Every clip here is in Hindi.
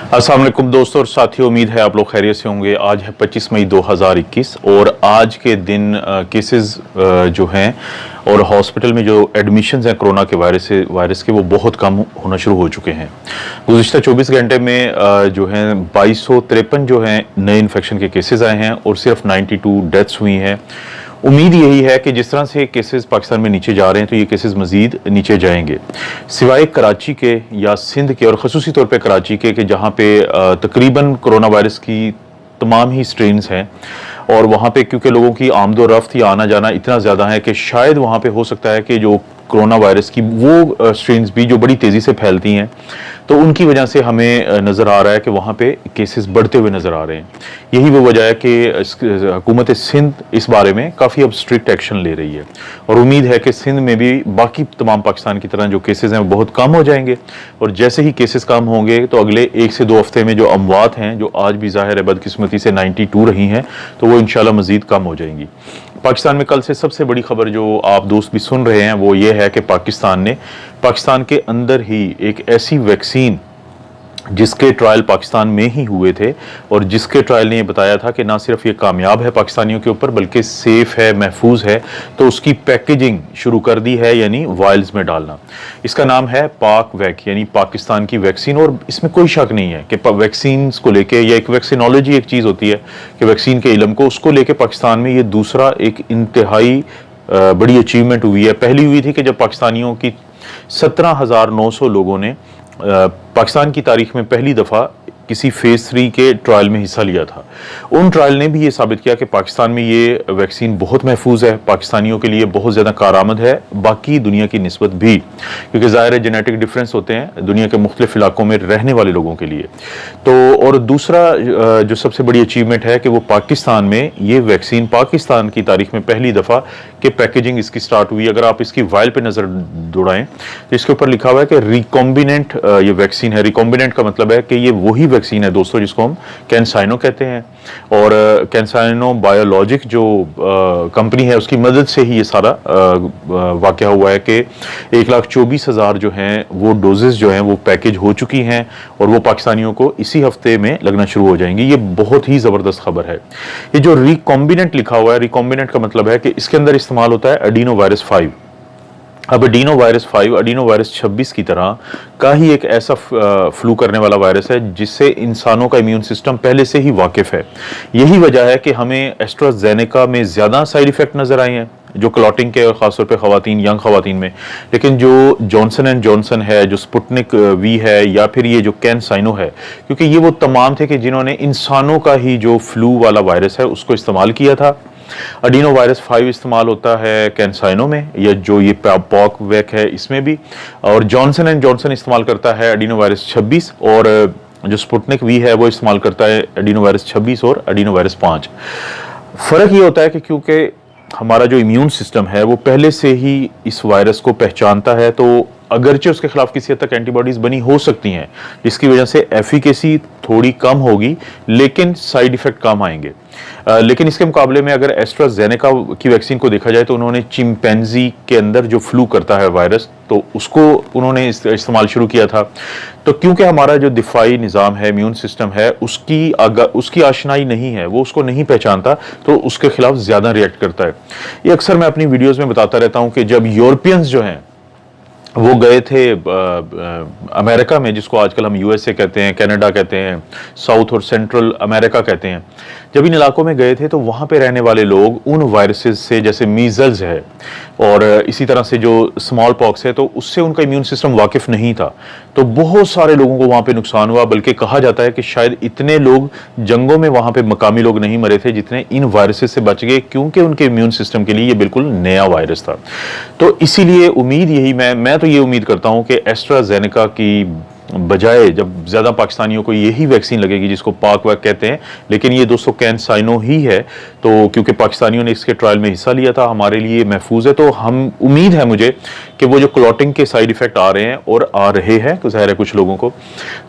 अस्सलाम वालेकुम दोस्तों और साथियों, उम्मीद है आप लोग खैरियत से होंगे। आज है 25 मई 2021 और आज के दिन केसेस जो हैं और हॉस्पिटल में जो एडमिशन्स हैं कोरोना के वायरस के वो बहुत कम होना शुरू हो चुके हैं। गुज़िश्ता 24 घंटे में जो हैं 2253 जो हैं नए इन्फेक्शन के केसेस आए हैं और सिर्फ 92 डेथ्स हुई हैं। उम्मीद यही है कि जिस तरह से केसेस पाकिस्तान में नीचे जा रहे हैं तो ये केसेस मज़ीद नीचे जाएंगे, सिवाय कराची के या सिंध के और ख़ुसूसी तौर पे कराची के, कि जहाँ पे तकरीबन कोरोना वायरस की तमाम ही स्ट्रेन्स हैं और वहाँ पे क्योंकि लोगों की आमदोरफ्त या आना जाना इतना ज़्यादा है कि शायद वहाँ पे हो सकता है कि जो कोरोना वायरस की वो स्ट्रेन्स भी जो बड़ी तेज़ी से फैलती हैं तो उनकी वजह से हमें नज़र आ रहा है कि वहाँ पे केसेस बढ़ते हुए नज़र आ रहे हैं। यही वो वजह है कि हुकूमत सिंध इस बारे में काफ़ी अब स्ट्रिक्ट एक्शन ले रही है और उम्मीद है कि सिंध में भी बाकी तमाम पाकिस्तान की तरह जो केसेस हैं वो बहुत कम हो जाएंगे और जैसे ही केसेस कम होंगे तो अगले 1 से 2 हफ्ते में जो अमवात हैं, जो आज भी ज़ाहिर है बदकिस्मती से 92 रही हैं, तो वो इंशाल्लाह मज़ीद कम हो जाएंगी। पाकिस्तान में कल से सबसे बड़ी खबर जो आप दोस्त भी सुन रहे हैं वो ये है कि पाकिस्तान के अंदर ही एक ऐसी वैक्सीन जिसके ट्रायल पाकिस्तान में ही हुए थे और जिसके ट्रायल ने ये बताया था कि ना सिर्फ ये कामयाब है पाकिस्तानियों के ऊपर बल्कि सेफ है, महफूज है, तो उसकी पैकेजिंग शुरू कर दी है, यानी वायल्स में डालना। इसका नाम है पाक वैक, यानी पाकिस्तान की वैक्सीन। और इसमें कोई शक नहीं है कि वैक्सीन को लेके, या एक वैक्सीनोलॉजी एक चीज़ होती है कि वैक्सीन के इलम को, उसको लेके पाकिस्तान में ये दूसरा एक इंतहाई बड़ी अचीवमेंट हुई है। पहली हुई थी कि जब पाकिस्तानियों की 17,900 लोगों ने पाकिस्तान की तारीख में पहली दफ़ा किसी फेज़ 3 के ट्रायल में हिस्सा लिया था। उन ट्रायल ने भी ये साबित किया कि पाकिस्तान में ये वैक्सीन बहुत महफूज है, पाकिस्तानियों के लिए बहुत ज़्यादा कारआमद है, बाकी दुनिया की निस्बत भी, क्योंकि ज़ाहिर है जेनेटिक डिफरेंस होते हैं दुनिया के मुख्तलिफ इलाकों में रहने वाले लोगों के लिए। तो और दूसरा जो सबसे बड़ी अचीवमेंट है कि वो पाकिस्तान में ये वैक्सीन पाकिस्तान की तारीख में पहली दफ़ा कि पैकेजिंग इसकी स्टार्ट हुई। अगर आप इसकी वायल पर नज़र दौड़ाएं तो इसके ऊपर लिखा हुआ है कि रिकॉम्बिनेंट ये वैक्सीन है। रिकॉम्बिनेंट का मतलब है कि ये वही वैक्सीन है दोस्तों जिसको हम कैंसाइनो कहते हैं और कैंसाइनो बायोलॉजिक जो कंपनी है उसकी मदद से ही ये सारा वाकया हुआ है कि 1,24,000 जो हैं वो डोजेस जो हैं वो पैकेज हो चुकी हैं और वो पाकिस्तानियों को इसी हफ्ते में लगना शुरू हो जाएंगी। ये बहुत ही ज़बरदस्त खबर है। ये जो रिकॉम्बिनेंट लिखा हुआ है, रिकॉम्बिनेंट का मतलब है कि इसके अंदर इस्तेमाल होता है एडिनो वायरस 5। अब एडिनो वायरस 5 एडिनो वायरस 26 की तरह का ही एक ऐसा फ्लू करने वाला वायरस है जिससे इंसानों का इम्यून सिस्टम पहले से ही वाकिफ है। यही वजह है कि हमें एस्ट्राजेनेका में ज़्यादा साइड इफ़ेक्ट नज़र आए हैं, जो क्लॉटिंग के और ख़ासतौर पे ख़वातीन, यंग ख़वातीन में। लेकिन जो जॉनसन एंड जॉनसन है, जो स्पुतनिक वी है, या फिर ये जो कैंसाइनो है, क्योंकि ये वो तमाम थे कि जिन्होंने इंसानों का ही जो फ्लू वाला वायरस है उसको इस्तेमाल किया था। एडिनो वायरस 5 इस्तेमाल होता है कैंसाइनो में, या जो ये पॉक वैक है इसमें भी, और जॉनसन एंड जॉनसन इस्तेमाल करता है एडिनो वायरस 26 और जो स्पुतनिक वी है वो इस्तेमाल करता है एडिनो वायरस 26 और एडिनो वायरस 5। फ़र्क ये होता है कि क्योंकि हमारा जो इम्यून सिस्टम है वो पहले से ही इस वायरस को पहचानता है, तो अगरचे उसके खिलाफ किसी हद तक एंटीबॉडीज़ बनी हो सकती हैं जिसकी वजह से एफिकेसी थोड़ी कम होगी लेकिन साइड इफ़ेक्ट कम आएंगे। लेकिन इसके मुकाबले में अगर एस्ट्राजेनेका की वैक्सीन को देखा जाए तो उन्होंने चिंपैंजी के अंदर जो फ्लू करता है वायरस, तो उसको उन्होंने इस्तेमाल शुरू किया था। तो क्योंकि हमारा जो दिफाई निज़ाम है, इम्यून सिस्टम है, उसकी आशनाई नहीं है, वो उसको नहीं पहचानता, तो उसके खिलाफ ज़्यादा रिएक्ट करता है। ये अक्सर मैं अपनी वीडियोज़ में बताता रहता हूँ कि जब यूरोपियंस जो हैं वो गए थे अमेरिका में, जिसको आजकल हम यूएसए कहते हैं, कनाडा कहते हैं, साउथ और सेंट्रल अमेरिका कहते हैं, जब इन इलाकों में गए थे तो वहाँ पे रहने वाले लोग उन वायरसेस से, जैसे मीजल्स है और इसी तरह से जो स्मॉल पॉक्स है, तो उससे उनका इम्यून सिस्टम वाकिफ नहीं था। तो बहुत सारे लोगों को वहाँ पे नुकसान हुआ, बल्कि कहा जाता है कि शायद इतने लोग जंगों में वहाँ पे मकामी लोग नहीं मरे थे जितने इन वायरसेस से बच गए, क्योंकि उनके इम्यून सिस्टम के लिए ये बिल्कुल नया वायरस था। तो इसीलिए उम्मीद यही मैं तो ये उम्मीद करता हूँ कि एस्ट्राजेनेका की बजाय जब ज़्यादा पाकिस्तानियों को यही वैक्सीन लगेगी जिसको पाक वैक कहते हैं, लेकिन ये दोस्तों कैंसाइनो ही है, तो क्योंकि पाकिस्तानियों ने इसके ट्रायल में हिस्सा लिया था, हमारे लिए महफूज है। तो हम उम्मीद है मुझे कि वो जो क्लॉटिंग के साइड इफ़ेक्ट आ रहे हैं और आ रहे हैं ज़ाहिर है कुछ लोगों को,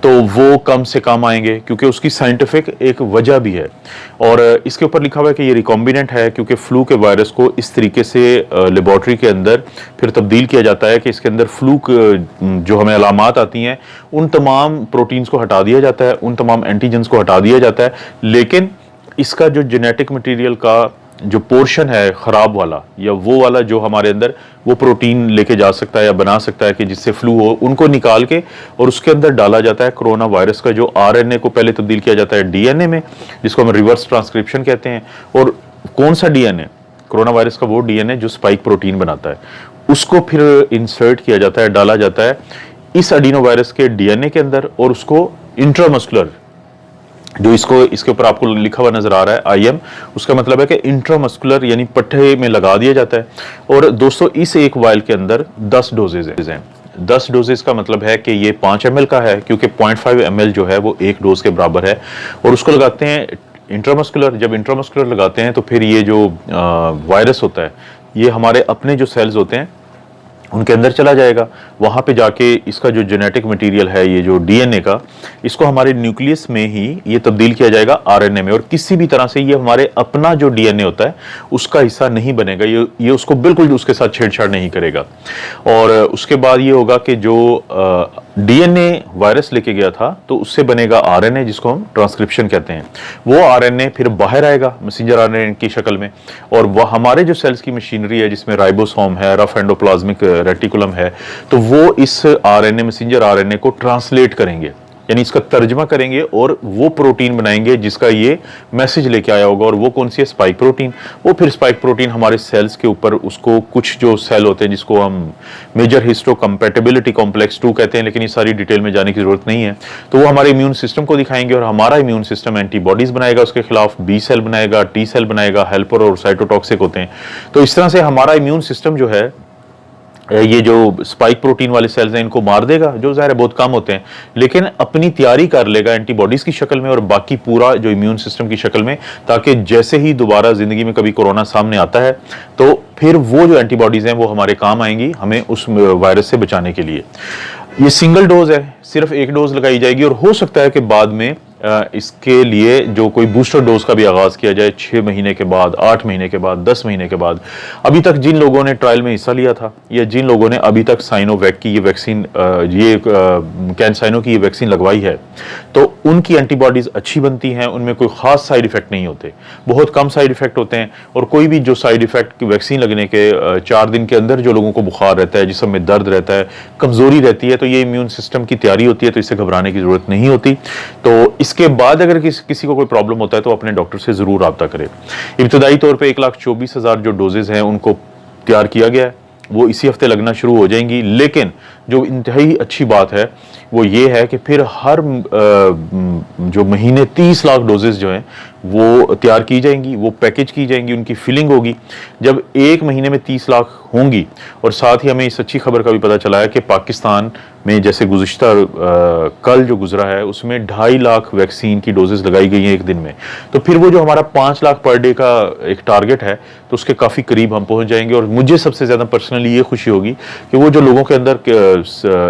तो वो कम से कम आएंगे, क्योंकि उसकी साइंटिफिक एक वजह भी है। और इसके ऊपर लिखा हुआ है कि ये रिकॉम्बिनेंट है, क्योंकि फ्लू के वायरस को इस तरीके से लेबॉर्ट्री के अंदर फिर तब्दील किया जाता है कि इसके अंदर फ्लू जो हमें अलामात आती हैं उन तमाम प्रोटीन्स को हटा दिया जाता है, उन तमाम एंटीजेंस को हटा दिया जाता है, लेकिन इसका जो जेनेटिक मटेरियल का जो पोर्शन है खराब वाला, या वो वाला जो हमारे अंदर वो प्रोटीन लेके जा सकता है या बना सकता है कि जिससे फ्लू हो, उनको निकाल के और उसके अंदर डाला जाता है कोरोना वायरस का जो आरएनए को पहले तब्दील किया जाता है डीएनए में, जिसको हम रिवर्स ट्रांसक्रिप्शन कहते हैं। और कौन सा डीएनए? कोरोना वायरस का वो डीएनए जो स्पाइक प्रोटीन बनाता है, उसको फिर इंसर्ट किया जाता है, डाला जाता है इस एडिनो वायरस के डीएनए के अंदर, और उसको इंट्रामस्कुलर, जो इसके ऊपर आपको लिखा हुआ नजर आ रहा है आईएम, उसका मतलब है कि इंट्रामस्कुलर यानी पट्टे में लगा दिया जाता है। और दोस्तों इस एक वायल के अंदर 10 डोजेज हैं। 10 डोजेज का मतलब है कि ये 5 ml का है, क्योंकि 0.5 ml जो है वो एक डोज के बराबर है। और उसको लगाते हैं इंट्रामस्कुलर। जब इंट्रामस्कुलर लगाते हैं तो फिर ये जो वायरस होता है ये हमारे अपने जो सेल्स होते हैं उनके अंदर चला जाएगा। वहाँ पे जाके इसका जो जेनेटिक मटेरियल है, ये जो डीएनए का, इसको हमारे न्यूक्लियस में ही ये तब्दील किया जाएगा आरएनए में, और किसी भी तरह से ये हमारे अपना जो डीएनए होता है उसका हिस्सा नहीं बनेगा। ये उसको बिल्कुल उसके साथ छेड़छाड़ नहीं करेगा। और उसके बाद ये होगा कि जो डीएनए वायरस लेके गया था तो उससे बनेगा आरएनए, जिसको हम ट्रांसक्रिप्शन कहते हैं। वो आरएनए फिर बाहर आएगा मैसेंजर आरएनए की शक्ल में, और वह हमारे जो सेल्स की मशीनरी है जिसमें राइबोसोम है, रफ एंडोप्लाज्मिक रेटिकुलम है, तो वो इस आरएनए मैसेंजर आरएनए को ट्रांसलेट करेंगे, यानी इसका तर्जमा करेंगे और वो प्रोटीन बनाएंगे जिसका ये मैसेज लेके आया होगा। और वो कौन सी है? Spike protein. वो फिर स्पाइक प्रोटीन हमारे सेल्स के ऊपर, उसको कुछ जो सेल होते हैं जिसको हम मेजर हिस्टो कंपैटिबिलिटी कॉम्प्लेक्स 2 कहते हैं, लेकिन ये सारी डिटेल में जाने की जरूरत नहीं है, तो वो हमारे इम्यून सिस्टम को दिखाएंगे, और हमारा इम्यून सिस्टम एंटीबॉडीज बनाएगा उसके खिलाफ, बी सेल बनाएगा, टी सेल बनाएगा, हेल्पर और साइटोटॉक्सिक होते हैं। तो इस तरह से हमारा इम्यून सिस्टम जो है ये जो स्पाइक प्रोटीन वाले सेल्स हैं इनको मार देगा, जो ज़ाहिर है बहुत कम होते हैं, लेकिन अपनी तैयारी कर लेगा एंटीबॉडीज की शक्ल में और बाकी पूरा जो इम्यून सिस्टम की शक्ल में, ताकि जैसे ही दोबारा जिंदगी में कभी कोरोना सामने आता है तो फिर वो जो एंटीबॉडीज हैं वो हमारे काम आएंगी, हमें उस वायरस से बचाने के लिए। ये सिंगल डोज है, सिर्फ एक डोज लगाई जाएगी, और हो सकता है कि बाद में इसके लिए जो कोई बूस्टर डोज का भी आगाज किया जाए 6 महीने के बाद, 8 महीने के बाद, 10 महीने के बाद। अभी तक जिन लोगों ने ट्रायल में हिस्सा लिया था, या जिन लोगों ने अभी तक साइनोवैक की ये वैक्सीन, कैनसाइनो की ये वैक्सीन लगवाई है, तो उनकी एंटीबॉडीज अच्छी बनती हैं, उनमें कोई खास साइड इफेक्ट नहीं होते, बहुत कम साइड इफेक्ट होते हैं। और कोई भी जो साइड इफेक्ट वैक्सीन लगने के 4 दिन के अंदर जो लोगों को बुखार रहता है, जिस्म में दर्द रहता है, कमजोरी रहती है, तो ये इम्यून सिस्टम की तैयारी होती है, तो इससे घबराने की जरूरत नहीं होती। तो इसके बाद अगर किसी को कोई प्रॉब्लम होता है तो अपने डॉक्टर से जरूर रब्ता करें। इब्तदाई तौर पे 1,24,000 जो डोजेज हैं उनको तैयार किया गया है, वो इसी हफ्ते लगना शुरू हो जाएंगी। लेकिन जो इंतहाई अच्छी बात है वो ये है कि फिर हर जो महीने 30 लाख डोजेज जो हैं वो तैयार की जाएंगी, वो पैकेज की जाएंगी, उनकी फिलिंग होगी। जब एक महीने में 30 लाख होंगी, और साथ ही हमें इस अच्छी खबर का भी पता चला है कि पाकिस्तान में जैसे गुज़िश्ता कल जो गुजरा है उसमें 2.5 लाख वैक्सीन की डोजेस लगाई गई हैं एक दिन में, तो फिर वो जो हमारा 5 लाख पर डे का एक टारगेट है तो उसके काफ़ी करीब हम पहुंच जाएंगे। और मुझे सबसे ज़्यादा पर्सनली ये खुशी होगी कि वो जो लोगों के अंदर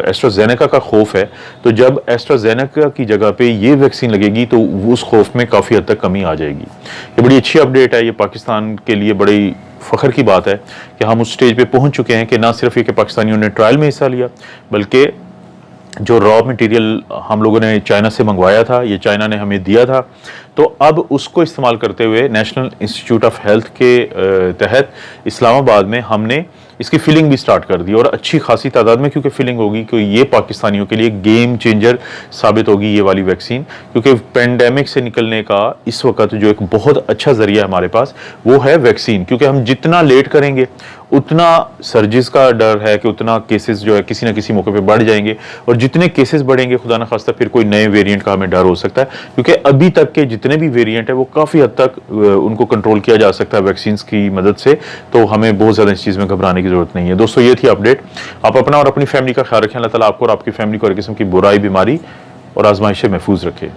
एस्ट्राजेनेका का खौफ है, तो जब एस्ट्राजेनेका की जगह पे ये वैक्सीन लगेगी तो उस खौफ में काफ़ी हद तक कमी आ जाएगी। ये बड़ी अच्छी अपडेट है, ये पाकिस्तान के लिए बड़ी फ़ख्र की बात है कि हम उस स्टेज पे पहुंच चुके हैं कि ना सिर्फ ये कि पाकिस्तानियों ने ट्रायल में हिस्सा लिया, बल्कि जो रॉ मटेरियल हम लोगों ने चाइना से मंगवाया था, ये चाइना ने हमें दिया था, तो अब उसको इस्तेमाल करते हुए नेशनल इंस्टीट्यूट ऑफ हेल्थ के तहत इस्लामाबाद में हमने इसकी फिलिंग भी स्टार्ट कर दी, और अच्छी खासी तादाद में क्योंकि फिलिंग होगी, क्योंकि ये पाकिस्तानियों के लिए गेम चेंजर साबित होगी ये वाली वैक्सीन। क्योंकि पेंडेमिक से निकलने का इस वक्त जो एक बहुत अच्छा जरिया है हमारे पास वो है वैक्सीन, क्योंकि हम जितना लेट करेंगे उतना सर्जिस का डर है कि उतना केसेस जो है किसी ना किसी मौके पे बढ़ जाएंगे, और जितने केसेस बढ़ेंगे खुदा न खास्ता फिर कोई नए वेरिएंट का हमें डर हो सकता है, क्योंकि अभी तक के जितने भी वेरिएंट है वो काफ़ी हद तक उनको कंट्रोल किया जा सकता है वैक्सीन की मदद से, तो हमें बहुत ज़्यादा इस चीज़ में घबराने की जरूरत नहीं है। दोस्तों ये थी अपडेट। आप अपना और अपनी फैमिली का ख्याल रखें। अल्लाह ताला आपको और आपकी फैमिली को हर किस्म की बुराई, बीमारी और आजमाइश से महफूज रखे।